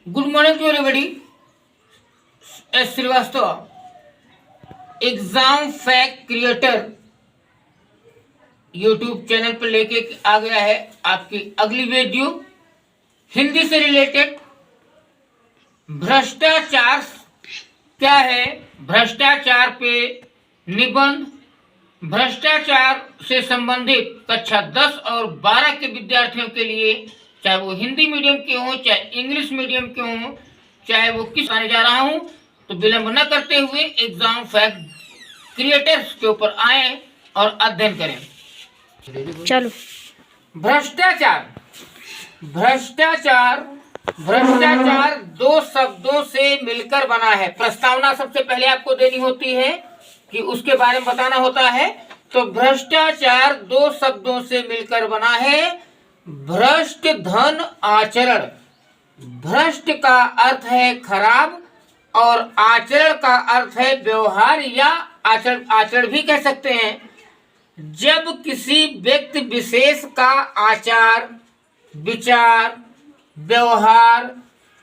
Good morning to everybody. S Srivastava, exam fact creator YouTube channel पर लेके आ गया है आपकी अगली वीडियो हिंदी से रिलेटेड। भ्रष्टाचार क्या है, भ्रष्टाचार पे निबंध, भ्रष्टाचार से संबंधित कक्षा 10 और 12 के विद्यार्थियों के लिए, चाहे वो हिंदी मीडियम के हों चाहे इंग्लिश मीडियम के हों, चाहे वो किस आने जा रहा हूं, तो विलंब न करते हुए एग्जाम फैक्ट क्रिएटर्स के ऊपर आए और अध्ययन करें। चलो। भ्रष्टाचार भ्रष्टाचार भ्रष्टाचार दो शब्दों से मिलकर बना है। प्रस्तावना सबसे पहले आपको देनी होती है कि उसके बारे में बताना होता है। तो भ्रष्टाचार दो शब्दों से मिलकर बना है। भ्रष्ट धन आचरण। भ्रष्ट का अर्थ है खराब और आचरण का अर्थ है व्यवहार या आचरण भी कह सकते हैं। जब किसी व्यक्ति विशेष का आचार, विचार, व्यवहार,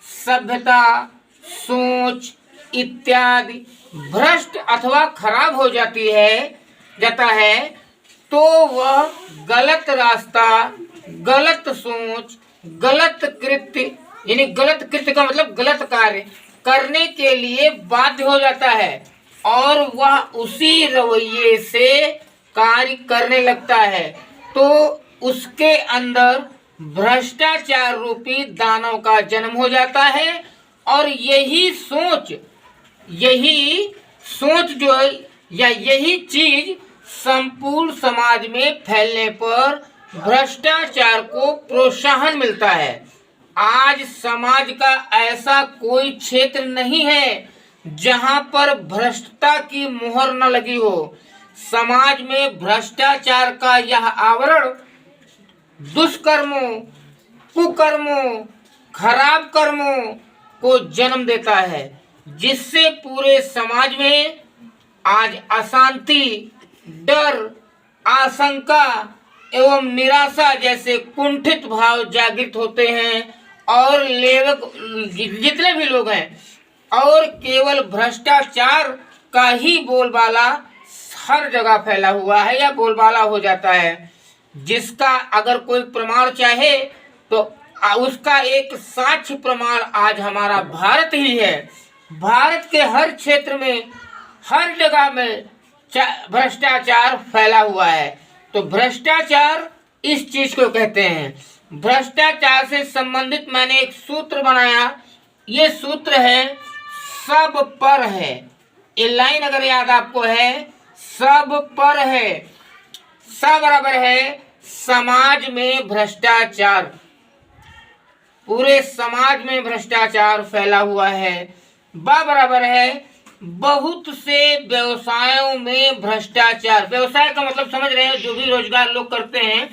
सभ्यता, सोच इत्यादि भ्रष्ट अथवा खराब हो जाता है तो वह गलत रास्ता, गलत सोच, गलत कृत्य, यानी गलत कृत्य का मतलब गलत कार्य करने के लिए बाध्य हो जाता है और वह उसी रवैये से कार्य करने लगता है। तो उसके अंदर भ्रष्टाचार रूपी दानव का जन्म हो जाता है और यही सोच जो या यही चीज संपूर्ण समाज में फैलने पर भ्रष्टाचार को प्रोत्साहन मिलता है। आज समाज का ऐसा कोई क्षेत्र नहीं है जहां पर भ्रष्टता की मुहर न लगी हो। समाज में भ्रष्टाचार का यह आवरण दुष्कर्मों, कुकर्मों, खराब कर्मों को जन्म देता है, जिससे पूरे समाज में आज अशांति, डर, आशंका एवं निराशा जैसे कुंठित भाव जागृत होते हैं और जितने भी लोग हैं और केवल भ्रष्टाचार का ही बोलबाला हर जगह फैला हुआ है या बोलबाला हो जाता है। जिसका अगर कोई प्रमाण चाहे तो उसका एक साक्ष्य प्रमाण आज हमारा भारत ही है। भारत के हर क्षेत्र में, हर जगह में भ्रष्टाचार फैला हुआ है। तो भ्रष्टाचार इस चीज को कहते हैं। भ्रष्टाचार से संबंधित मैंने एक सूत्र बनाया। ये सूत्र है सब पर है। ये लाइन अगर याद आपको है, सब पर है, स बराबर है समाज में भ्रष्टाचार, पूरे समाज में भ्रष्टाचार फैला हुआ है। ब बराबर है बहुत से व्यवसायों में भ्रष्टाचार। व्यवसाय का मतलब समझ रहे हैं, जो भी रोजगार लोग करते हैं,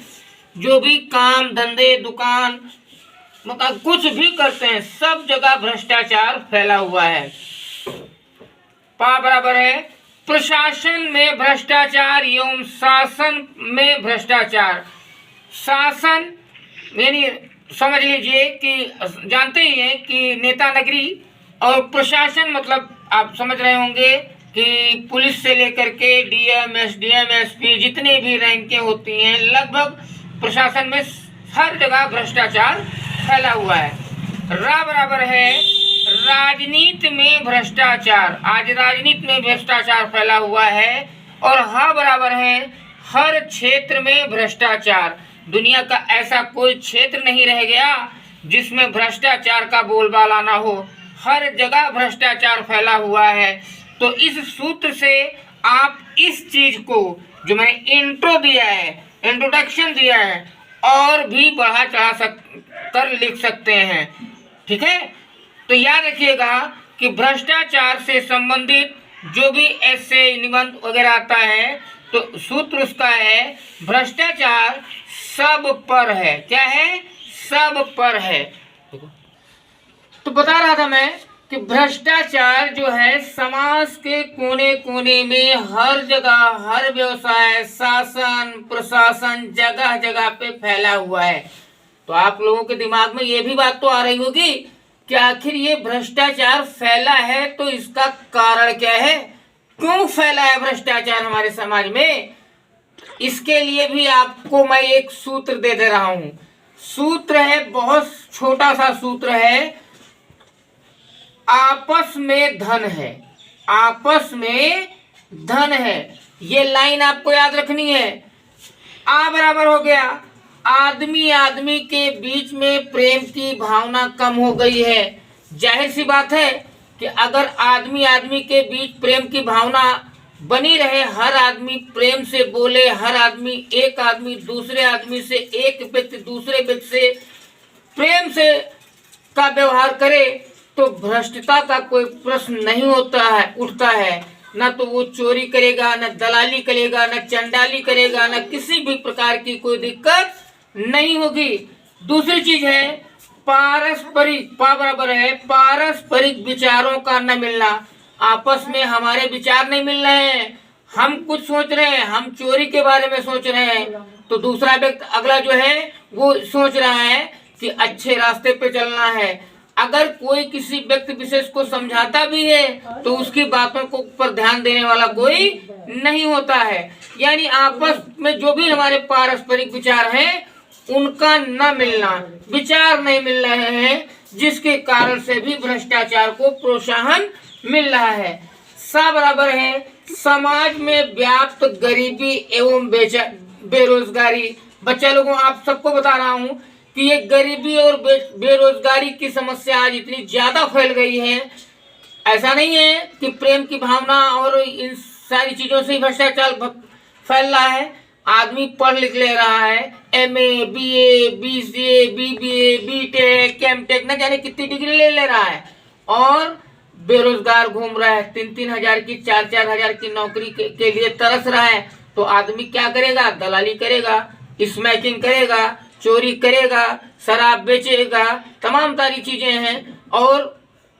जो भी काम धंधे दुकान मतलब कुछ भी करते हैं, सब जगह भ्रष्टाचार फैला हुआ है। पा बराबर है प्रशासन में भ्रष्टाचार एवं शासन में भ्रष्टाचार। शासन यानी समझ लीजिए कि जानते ही हैं कि नेता नगरी, और प्रशासन मतलब आप समझ रहे होंगे कि पुलिस से लेकर के डीएम, एसडीएम, एसपी जितनी भी रैंकें होती हैं, लगभग प्रशासन में हर जगह भ्रष्टाचार फैला हुआ है। रा बराबर है राजनीति में भ्रष्टाचार। आज राजनीति में भ्रष्टाचार फैला हुआ है। और हा बराबर है हर क्षेत्र में भ्रष्टाचार। दुनिया का ऐसा कोई क्षेत्र नहीं रह गया जिसमें भ्रष्टाचार का बोलबाला ना हो। हर जगह भ्रष्टाचार फैला हुआ है। तो इस सूत्र से आप इस चीज को जो मैंने इंट्रो दिया है, इंट्रोडक्शन दिया है, और भी बढ़ा चढ़ा कर लिख सकते हैं। ठीक है, तो याद रखिएगा कि भ्रष्टाचार से संबंधित जो भी ऐसे निबंध वगैरह आता है तो सूत्र उसका है भ्रष्टाचार सब पर है। क्या है? सब पर है। तो बता रहा था मैं कि भ्रष्टाचार जो है समाज के कोने कोने में, हर जगह, हर व्यवसाय, शासन, प्रशासन, जगह जगह पे फैला हुआ है। तो आप लोगों के दिमाग में ये भी बात तो आ रही होगी कि आखिर ये भ्रष्टाचार फैला है तो इसका कारण क्या है, क्यों फैला है भ्रष्टाचार हमारे समाज में। इसके लिए भी आपको मैं एक सूत्र दे रहा हूं। सूत्र है, बहुत छोटा सा सूत्र है, आपस में धन है, आपस में धन है। ये लाइन आपको याद रखनी है। आ बराबर हो गया आदमी आदमी के बीच में प्रेम की भावना कम हो गई है। जाहिर सी बात है कि अगर आदमी आदमी के बीच प्रेम की भावना बनी रहे, हर आदमी प्रेम से बोले, हर आदमी, एक आदमी दूसरे आदमी से, एक व्यक्ति दूसरे व्यक्ति से प्रेम से का व्यवहार करे, तो भ्रष्टता का कोई प्रश्न नहीं होता है, उठता है। न तो वो चोरी करेगा, न दलाली करेगा, न चंडाली करेगा, न किसी भी प्रकार की कोई दिक्कत नहीं होगी। दूसरी चीज है पारस्परिक, पा बराबर है पारस्परिक विचारों का न मिलना। आपस में हमारे विचार नहीं मिल रहे हैं, हम कुछ सोच रहे हैं, हम चोरी के बारे में सोच रहे हैं, तो दूसरा व्यक्ति अगला जो है वो सोच रहा है कि अच्छे रास्ते पे चलना है। अगर कोई किसी व्यक्ति विशेष को समझाता भी है तो उसकी बातों को पर ध्यान देने वाला कोई नहीं होता है। यानी आपस में जो भी हमारे पारस्परिक विचार हैं उनका न मिलना, विचार नहीं मिल रहे हैं, जिसके कारण से भी भ्रष्टाचार को प्रोत्साहन मिल रहा है। सा बराबर है समाज में व्याप्त गरीबी एवं बेरोजगारी। बच्चा लोगों, आप सबको बता रहा हूँ कि ये गरीबी और बेरोजगारी की समस्या आज इतनी ज्यादा फैल गई है। ऐसा नहीं है कि प्रेम की भावना और इन सारी चीजों से भ्रष्टाचार फैल रहा है। आदमी पढ़ लिख ले रहा है, MA, BA, BCA, BBA, BTech, MTech, न जाने कितनी डिग्री ले रहा है, और बेरोजगार घूम रहा है। 3-3 हजार की, 4-4 हजार की नौकरी के लिए तरस रहा है। तो आदमी क्या करेगा, दलाली करेगा, स्मैकिंग करेगा, चोरी करेगा, शराब बेचेगा, तमाम सारी चीजें हैं। और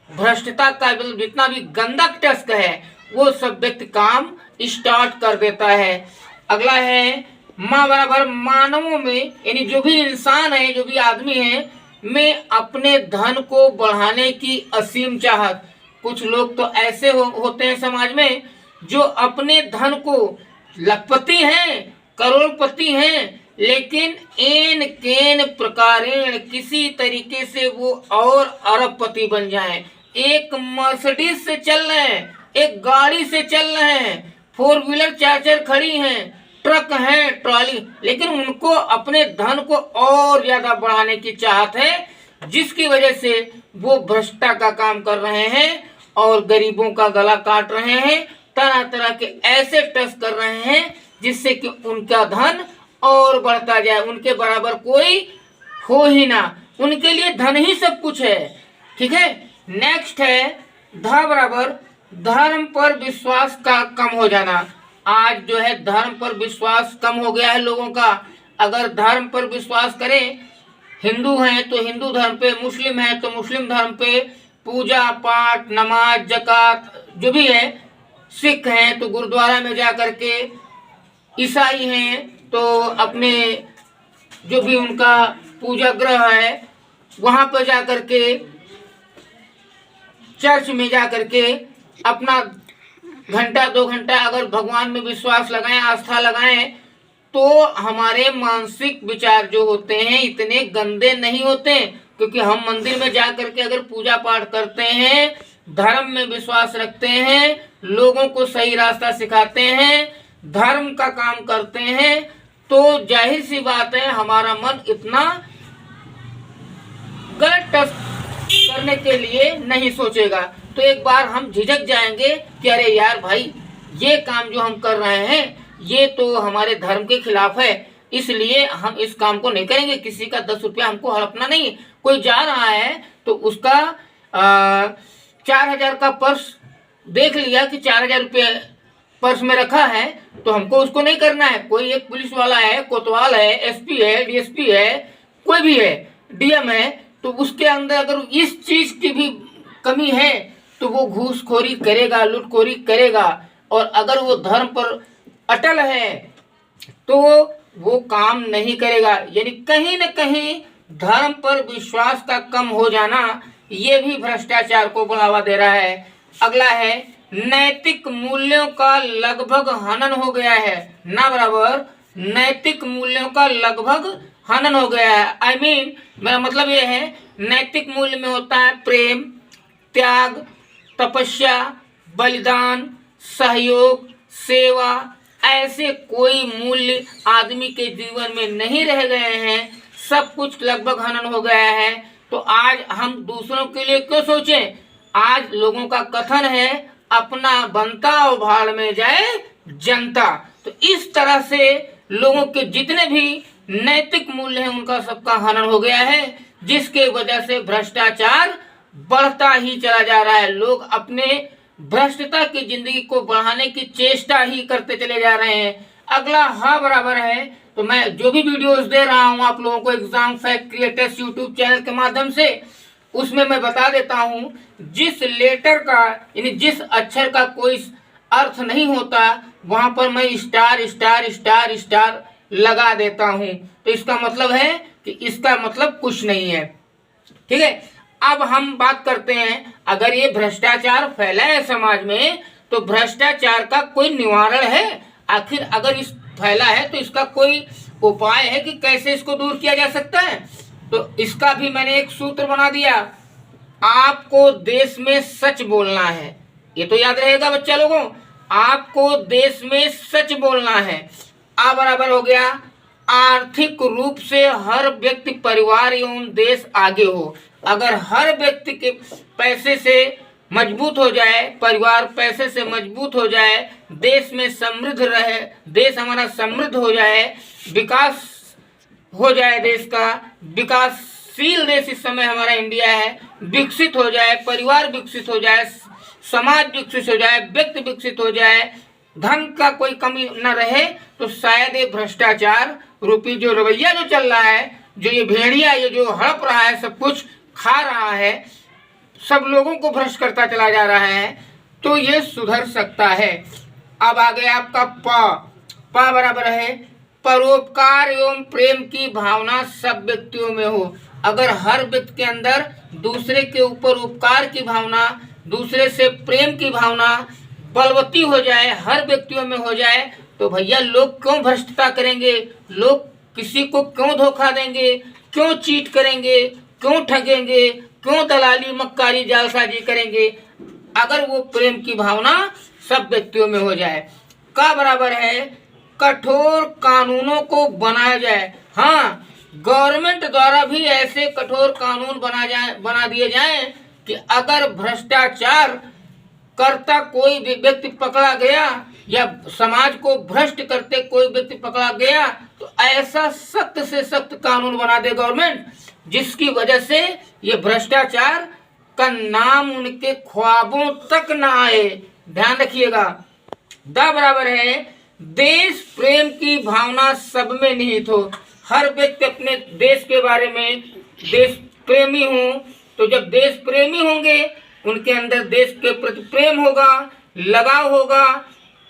भ्रष्टता का जितना भी गंदा टस्क है वो सब व्यक्ति काम स्टार्ट कर देता है। अगला है माँ बराबर मानवों में, यानी जो भी इंसान है, जो भी आदमी है, में अपने धन को बढ़ाने की असीम चाहत। कुछ लोग तो ऐसे होते हैं समाज में जो अपने धन को, लखपति हैं, करोड़पति हैं, लेकिन एन केन प्रकारेण किसी तरीके से वो और अरबपति बन जाएं। एक मर्सिडीज से चल रहे हैं, एक गाड़ी से चल रहे हैं, 4 व्हीलर 4 खड़ी हैं, ट्रक हैं, ट्रॉली, लेकिन उनको अपने धन को और ज्यादा बढ़ाने की चाहत है, जिसकी वजह से वो भ्रष्टा का काम कर रहे हैं और गरीबों का गला काट रहे हैं, तरह तरह के ऐसे टच कर रहे हैं जिससे कि उनका धन और बढ़ता जाए, उनके बराबर कोई हो ही ना, उनके लिए धन ही सब कुछ है। ठीक है, नेक्स्ट है ध बराबर धर्म पर विश्वास का कम हो जाना। आज जो है धर्म पर विश्वास कम हो गया है लोगों का। अगर धर्म पर विश्वास करें, हिंदू हैं तो हिंदू धर्म पे, मुस्लिम हैं तो मुस्लिम धर्म पे, पूजा पाठ, नमाज, जकात जो भी है, सिख हैं तो गुरुद्वारा में जा करके, ईसाई हैं तो अपने जो भी उनका पूजा गृह है वहां पर जा करके, चर्च में जा करके अपना घंटा 2 घंटा अगर भगवान में विश्वास लगाएं, आस्था लगाएं, तो हमारे मानसिक विचार जो होते हैं इतने गंदे नहीं होते, क्योंकि हम मंदिर में जा करके अगर पूजा पाठ करते हैं, धर्म में विश्वास रखते हैं, लोगों को सही रास्ता सिखाते हैं, धर्म का काम करते हैं, तो जाहिर सी बात है हमारा मन इतना गलत टच करने के लिए नहीं सोचेगा। तो एक बार हम झिझक जाएंगे कि अरे यार भाई, ये काम जो हम कर रहे हैं ये तो हमारे धर्म के खिलाफ है, इसलिए हम इस काम को नहीं करेंगे। किसी का 10 रुपया हमको हड़पना नहीं। कोई जा रहा है तो उसका 4000 का पर्स देख लिया कि 4000 रुपये पर्स में रखा है, तो हमको उसको नहीं करना है। कोई एक पुलिस वाला है, कोतवाल है, SP है, DSP है, कोई भी है, DM है, तो उसके अंदर अगर इस चीज की भी कमी है तो वो घूसखोरी करेगा, लूटखोरी करेगा। और अगर वो धर्म पर अटल है तो वो काम नहीं करेगा। यानी कहीं न कहीं धर्म पर विश्वास का कम हो जाना ये भी भ्रष्टाचार को बढ़ावा दे रहा है। अगला है नैतिक मूल्यों का लगभग हनन हो गया है। ना बराबर नैतिक मूल्यों का लगभग हनन हो गया है। आई मीन मेरा मतलब ये है नैतिक मूल्य में होता है प्रेम, त्याग, तपस्या, बलिदान, सहयोग, सेवा। ऐसे कोई मूल्य आदमी के जीवन में नहीं रह गए हैं, सब कुछ लगभग हनन हो गया है। तो आज हम दूसरों के लिए क्यों सोचें? आज लोगों का कथन है अपना बनता और भाड़ में जाए जनता। तो इस तरह से लोगों के जितने भी नैतिक मूल्य हैं उनका सबका हनन हो गया है, जिसके वजह से भ्रष्टाचार बढ़ता ही चला जा रहा है। लोग अपने भ्रष्टता की जिंदगी को बढ़ाने की चेष्टा ही करते चले जा रहे हैं। अगला हा बराबर है। तो मैं जो भी वीडियोस दे रहा हूं आप लोगों को exam fact creators YouTube channel के माध्यम से, उसमें मैं बता देता हूं जिस लेटर का यानी जिस अक्षर का कोई अर्थ नहीं होता वहां पर मैं स्टार स्टार स्टार स्टार लगा देता हूं। तो इसका मतलब है कि इसका मतलब कुछ नहीं है। ठीक है, अब हम बात करते हैं अगर ये भ्रष्टाचार फैला है समाज में तो भ्रष्टाचार का कोई निवारण है? आखिर अगर इस फैला है तो इसका कोई उपाय है कि कैसे इसको दूर किया जा सकता है? तो इसका भी मैंने एक सूत्र बना दिया। आपको देश में सच बोलना है, ये तो याद रहेगा बच्चा लोगों। आपको देश में सच बोलना है। आ बराबर हो गया आर्थिक रूप से हर व्यक्ति, परिवार एवं देश आगे हो। अगर हर व्यक्ति के पैसे से मजबूत हो जाए, परिवार पैसे से मजबूत हो जाए, देश में समृद्ध रहे, देश हमारा समृद्ध हो जाए, विकास हो जाए, देश का विकासशील देश इस समय हमारा इंडिया है, विकसित हो जाए, परिवार विकसित हो जाए, समाज विकसित हो जाए, व्यक्ति विकसित हो जाए, धन का कोई कमी न रहे, तो शायद ये भ्रष्टाचार रूपी जो रवैया जो चल रहा है, जो ये भेड़िया ये जो हड़प रहा है, सब कुछ खा रहा है, सब लोगों को भ्रष्ट करता चला जा रहा है, तो ये सुधर सकता है। अब आ गया आपका पा बराबर है परोपकार एवं प्रेम की भावना सब व्यक्तियों में हो। अगर हर व्यक्ति के अंदर दूसरे के ऊपर उपकार की भावना, दूसरे से प्रेम की भावना बलवती हो जाए, हर व्यक्तियों में हो जाए, तो भैया लोग क्यों भ्रष्टता करेंगे? लोग किसी को क्यों धोखा देंगे? क्यों चीट करेंगे? क्यों ठगेंगे? क्यों दलाली मक्कारी जालसाजी करेंगे? अगर वो प्रेम की भावना सब व्यक्तियों में हो जाए। का बराबर है कठोर कानूनों को बनाया जाए। हाँ, गवर्नमेंट द्वारा भी ऐसे कठोर कानून बना दिए जाएं कि अगर भ्रष्टाचार करता कोई व्यक्ति पकड़ा गया या समाज को भ्रष्ट करते कोई व्यक्ति पकड़ा गया तो ऐसा सख्त से सख्त कानून बना दे गवर्नमेंट, जिसकी वजह से ये भ्रष्टाचार का नाम उनके ख्वाबों तक ना आए। ध्यान रखिएगा। द बराबर है देश प्रेम की भावना सब में निहित हो। हर व्यक्ति अपने देश के बारे में देश प्रेमी हो, तो जब देश प्रेमी होंगे उनके अंदर देश के प्रति प्रेम होगा, लगाव होगा।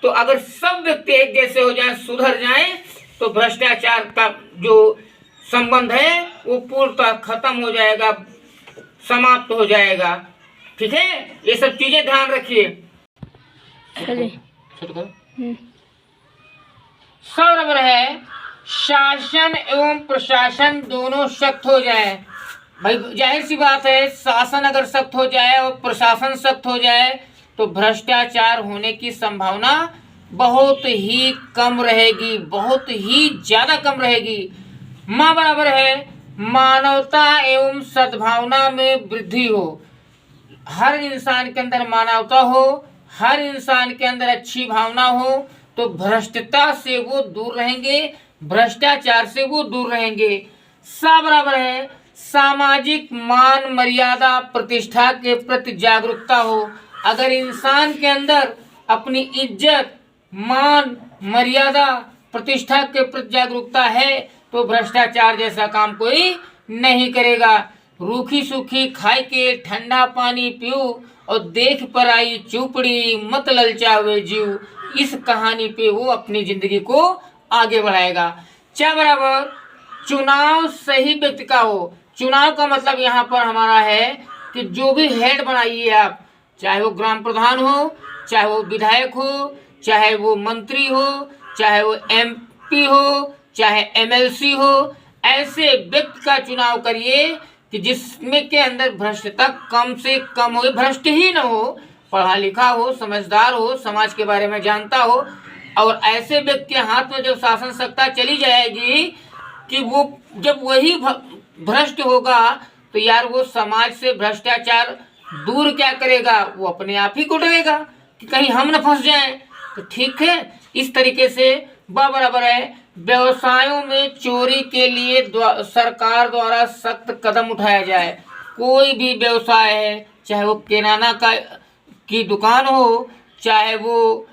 तो अगर सब व्यक्ति एक जैसे हो जाएं, सुधर जाएं, तो भ्रष्टाचार का जो संबंध है वो पूर्णतः खत्म हो जाएगा, समाप्त हो जाएगा। ठीक है, ये सब चीजें ध्यान रखिए। बराबर है शासन एवं प्रशासन दोनों सख्त हो जाए। भाई जाहिर सी बात है, शासन अगर सख्त हो जाए और प्रशासन सख्त हो जाए तो भ्रष्टाचार होने की संभावना बहुत ही कम रहेगी, बहुत ही ज्यादा कम रहेगी। माँ बराबर है मानवता एवं सद्भावना में वृद्धि हो। हर इंसान के अंदर मानवता हो, हर इंसान के अंदर अच्छी भावना हो, तो भ्रष्टता से वो दूर रहेंगे, भ्रष्टाचार से वो दूर रहेंगे। सा बराबर है सामाजिक मान मर्यादा प्रतिष्ठा के प्रति जागरूकता हो। अगर इंसान के अंदर अपनी इज्जत, मान, मर्यादा, प्रतिष्ठा के प्रति जागरूकता है तो भ्रष्टाचार जैसा काम कोई नहीं करेगा। रूखी सूखी खाए के ठंडा पानी पियो और देख पर आई चुपड़ी मत ललचावे जीव, इस कहानी पे वो अपनी जिंदगी को आगे बढ़ाएगा। चा बराबर चुनाव सही व्यक्ति का हो। चुनाव का मतलब यहाँ पर हमारा है कि जो भी हेड बनाइए आप, चाहे वो ग्राम प्रधान हो, चाहे वो विधायक हो, चाहे वो मंत्री हो, चाहे वो MP हो, चाहे MLC हो, ऐसे व्यक्ति का चुनाव करिए कि जिसमें के अंदर भ्रष्टता कम से कम हो, भ्रष्ट ही न हो, पढ़ा लिखा हो, समझदार हो, समाज के बारे में जानता हो। और ऐसे व्यक्ति के हाथ में जब शासन सत्ता चली जाएगी कि वो जब वही भ्रष्ट होगा तो यार वो समाज से भ्रष्टाचार दूर क्या करेगा, वो अपने आप ही को डरेगा कि कहीं हम न फंस जाएं। तो ठीक है, इस तरीके से बराबर है। व्यवसायों में चोरी के लिए सरकार द्वारा सख्त कदम उठाया जाए। कोई भी व्यवसाय है, चाहे वो किराना की दुकान हो, चाहे वो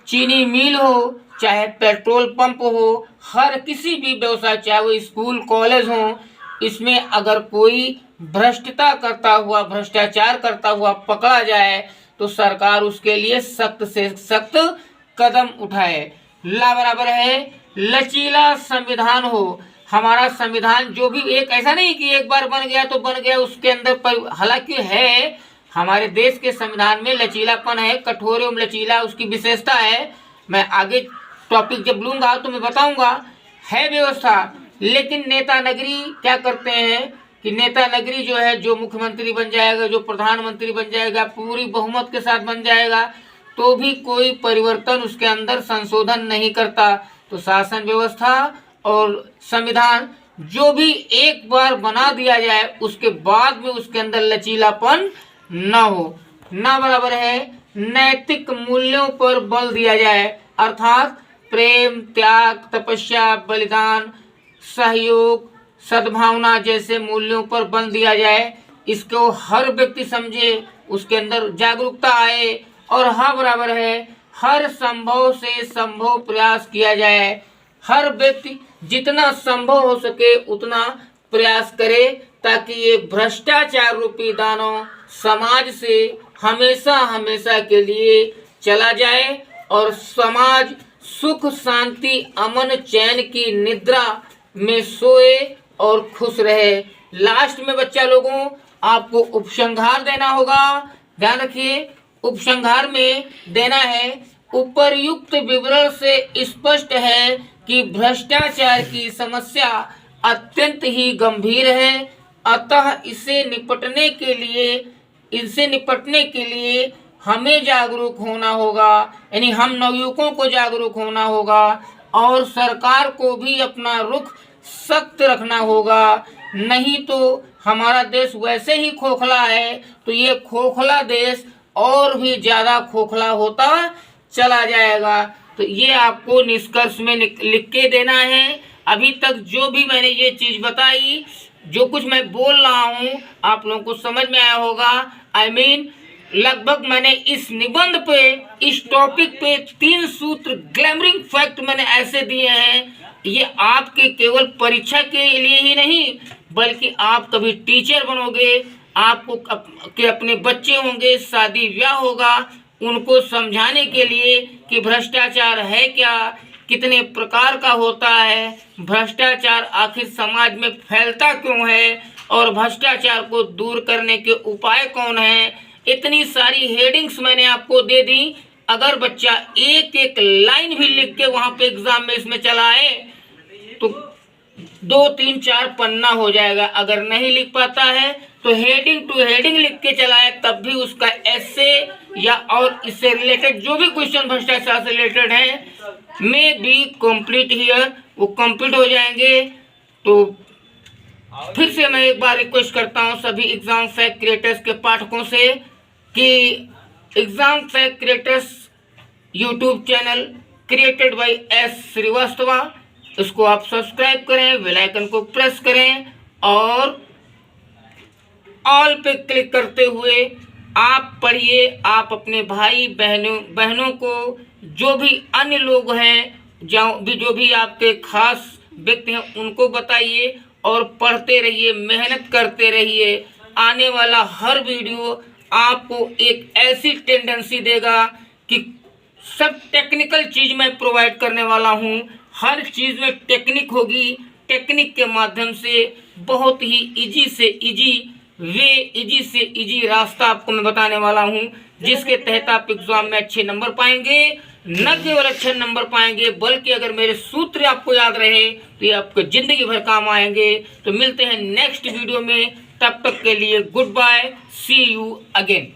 चीनी मिल हो, चाहे पेट्रोल पंप हो, हर किसी भी व्यवसाय, चाहे वो स्कूल कॉलेज हो, इसमें अगर कोई भ्रष्टता करता हुआ, भ्रष्टाचार करता हुआ पकड़ा जाए तो सरकार उसके लिए सख्त से सख्त कदम उठाए। बराबर है। लचीला संविधान हो। हमारा संविधान जो भी एक ऐसा नहीं कि एक बार बन गया तो बन गया, उसके अंदर हालांकि है हमारे देश के संविधान में लचीलापन है, कठोर एवं लचीला उसकी विशेषता है। मैं आगे टॉपिक जब लूंगा तो मैं बताऊंगा, है व्यवस्था। लेकिन नेता नगरी क्या करते हैं कि नेता नगरी जो है, जो मुख्यमंत्री बन जाएगा, जो प्रधानमंत्री बन जाएगा, पूरी बहुमत के साथ बन जाएगा, तो भी कोई परिवर्तन उसके अंदर संशोधन नहीं करता। तो शासन व्यवस्था और संविधान जो भी एक बार बना दिया जाए उसके बाद में उसके अंदर लचीलापन न हो। ना बराबर है। नैतिक मूल्यों पर बल दिया जाए, अर्थात प्रेम, त्याग, तपस्या, बलिदान, सहयोग, सद्भावना जैसे मूल्यों पर बल दिया जाए। इसको हर व्यक्ति समझे, उसके अंदर जागरूकता आए। और हाँ बराबर है, हर संभव से संभव प्रयास किया जाए। हर व्यक्ति जितना संभव हो सके उतना प्रयास करे ताकि ये भ्रष्टाचार रूपी दानव समाज से हमेशा हमेशा के लिए चला जाए और समाज सुख शांति अमन चैन की निद्रा में सोए और खुश रहे। लास्ट में बच्चा लोगों आपको उपसंहार देना होगा। ध्यान रखिए, उपसंहार में देना है, उपरयुक्त विवरण से स्पष्ट है कि भ्रष्टाचार की समस्या अत्यंत ही गंभीर है। अतः इनसे निपटने के लिए हमें जागरूक होना होगा, यानी हम नवयुवकों को जागरूक होना होगा और सरकार को भी अपना रुख सख्त रखना होगा। नहीं तो हमारा देश वैसे ही खोखला है, तो ये खोखला देश और भी ज्यादा खोखला होता चला जाएगा। तो ये आपको निष्कर्ष में लिख के देना है। अभी तक जो भी मैंने ये चीज बताई, जो कुछ मैं बोल रहा हूँ आप लोगों को समझ में आया होगा। लगभग मैंने इस निबंध पे, इस टॉपिक पे 3 सूत्र ग्लैमरिंग फैक्ट मैंने ऐसे दिए हैं। ये आपके केवल परीक्षा के लिए ही नहीं, बल्कि आप कभी टीचर बनोगे, आपको के अपने बच्चे होंगे, शादी ब्याह होगा, उनको समझाने के लिए कि भ्रष्टाचार है क्या, कितने प्रकार का होता है, भ्रष्टाचार आखिर समाज में फैलता क्यों है और भ्रष्टाचार को दूर करने के उपाय कौन है। इतनी सारी हेडिंग्स मैंने आपको दे दी। अगर बच्चा एक एक लाइन भी लिख के वहां पे एग्जाम में इसमें चला आए तो 2, 3, 4 पन्ना हो जाएगा। अगर नहीं लिख पाता है तो हेडिंग टू हेडिंग लिख के चलाए, तब भी उसका एसे या और इससे रिलेटेड जो भी क्वेश्चन भ्रष्टाचार से रिलेटेड है में भी कंप्लीट हियर, वो कंप्लीट हो जाएंगे। तो फिर से मैं एक बार रिक्वेस्ट करता हूं सभी एग्जाम फैक्ट क्रिएटर्स के पाठकों से कि exam fact creators YouTube channel created by S Srivastava, इसको आप सब्सक्राइब करें, बेल आइकन को प्रेस करें और ऑल पे क्लिक करते हुए आप पढ़िए। आप अपने भाई बहनों को, जो भी अन्य लोग हैं, जो भी आपके खास व्यक्ति हैं, उनको बताइए और पढ़ते रहिए, मेहनत करते रहिए। आने वाला हर वीडियो आपको एक ऐसी टेंडेंसी देगा कि सब टेक्निकल चीज मैं प्रोवाइड करने वाला हूँ। हर चीज में टेक्निक होगी, टेक्निक के माध्यम से बहुत ही इजी से इजी वे इजी से इजी रास्ता आपको मैं बताने वाला हूं, जिसके तहत आप एग्जाम में अच्छे नंबर पाएंगे। न केवल अच्छे नंबर पाएंगे, बल्कि अगर मेरे सूत्र आपको याद रहे तो ये आपको जिंदगी भर काम आएंगे। तो मिलते हैं नेक्स्ट वीडियो में, तब तक के लिए goodbye, see you again.